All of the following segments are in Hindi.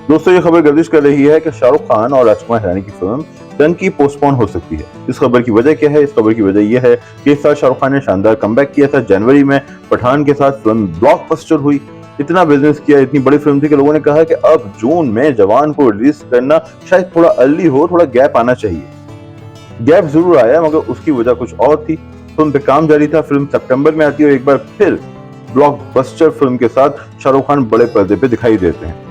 दोस्तों, ये खबर गर्दिश कर रही है कि शाहरुख खान और राजकुमार हिरानी की फिल्म डंकी पोस्टपोन हो सकती है। इस खबर की वजह क्या है? इस खबर की वजह यह है कि इस साल शाहरुख खान ने शानदार कमबैक किया था। जनवरी में पठान के साथ फिल्म ब्लॉकबस्टर हुई, इतना बिजनेस किया, इतनी बड़ी फिल्म थी कि लोगों ने कहा कि अब जून में जवान को रिलीज करना शायद थोड़ा अर्ली हो, थोड़ा गैप आना चाहिए। गैप जरूर आया, मगर उसकी वजह कुछ और थी। फिल्म पे काम जारी था। फिल्म सितंबर में आती है और एक बार फिर ब्लॉकबस्टर फिल्म के साथ शाहरुख खान बड़े पर्दे पे दिखाई देते हैं।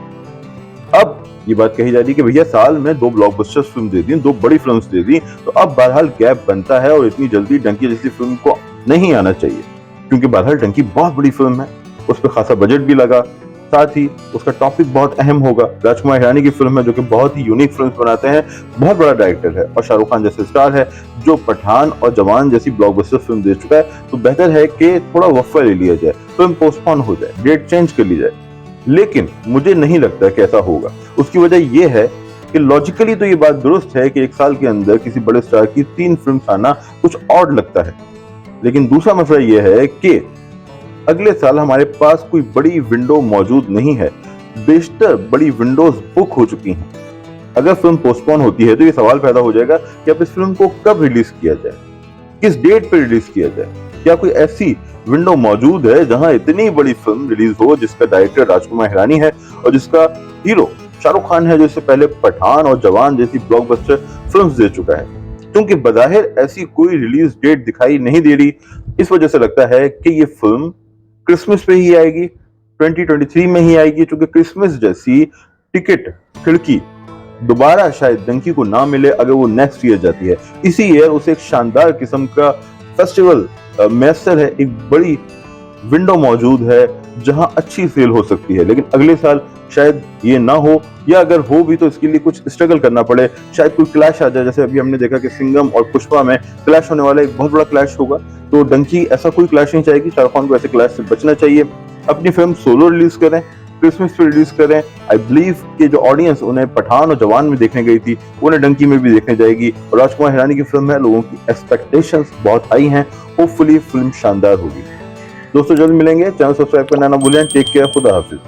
अब ये बात कही जा रही है कि भैया साल में 2 ब्लॉकबस्टर फिल्म दे दी, 2 बड़ी फिल्म्स दे दी, तो अब बहरहाल गैप बनता है और इतनी जल्दी डंकी जैसी फिल्म को नहीं आना चाहिए, क्योंकि बहरहाल डंकी बहुत बड़ी फिल्म है, उस पर खासा बजट भी लगा, साथ ही उसका टॉपिक बहुत अहम होगा। राजकुमार हिरानी की फिल्म है जो कि बहुत ही यूनिक फिल्म बनाते हैं, बहुत बड़ा डायरेक्टर है और शाहरुख खान जैसे स्टार है जो पठान और जवान जैसी ब्लॉकबस्टर फिल्म दे चुका है, तो बेहतर है कि थोड़ा वक्फा ले लिया जाए, फिल्म पोस्टपोन हो जाए, डेट चेंज कर ली जाए। लेकिन मुझे नहीं लगता कि ऐसा होगा। उसकी वजह यह है कि लॉजिकली तो ये बात दुरुस्त है कि एक साल के अंदर किसी बड़े स्टार की 3 फिल्म आना कुछ ऑड लगता है, लेकिन दूसरा मसला यह है कि अगले साल हमारे पास कोई बड़ी विंडो मौजूद नहीं है। बेशतर बड़ी विंडोज बुक हो चुकी हैं। अगर फिल्म पोस्टपोन होती है तो ये सवाल पैदा हो जाएगा कि अब इस फिल्म को कब रिलीज किया जाए, किस डेट पर रिलीज किया जाए। क्या कोई ऐसी विंडो मौजूद है जहां इतनी बड़ी फिल्म रिलीज हो जिसका डायरेक्टर राजकुमार हिरानी है और जिसका हीरो शाहरुख खान है, जो इससे पहले पठान और जवान जैसी ब्लॉकबस्टर फिल्म्स दे चुका है? क्योंकि बज़ाहिर ऐसी कोई रिलीज डेट दिखाई नहीं दे रही, इस वजह से लगता है कि ये फिल्म क्रिसमस पे ही आएगी, 2023 में ही आएगी, क्योंकि क्रिसमस जैसी टिकट खिड़की दोबारा शायद डंकी को ना मिले अगर वो नेक्स्ट ईयर जाती है। इसी ईयर उसे एक शानदार किस्म का फेस्टिवल मैसर है, एक बड़ी विंडो मौजूद है जहां अच्छी सेल हो सकती है। लेकिन अगले साल शायद ये ना हो, या अगर हो भी तो इसके लिए कुछ स्ट्रगल करना पड़े, शायद कोई क्लैश आ जाए। जैसे अभी हमने देखा कि सिंघम और पुष्पा में क्लैश होने वाला, एक बहुत बड़ा क्लैश होगा, तो डंकी ऐसा कोई क्लैश नहीं चाहेगी। शाहरुख खान को ऐसे क्लैश से बचना चाहिए। अपनी फिल्म सोलो रिलीज करें, क्रिसमस पे रिलीज करें। आई बिलीव कि जो ऑडियंस उन्हें पठान और जवान में देखने गई थी, उन्हें डंकी में भी देखने जाएगी। और राजकुमार हिरानी की फिल्म है, लोगों की एक्सपेक्टेशंस बहुत हाई हैं। होपफुली फिल्म शानदार होगी। दोस्तों, जल्द मिलेंगे। चैनल सब्सक्राइब करना ना भूलें। टेक केयर, खुदा हाफिज।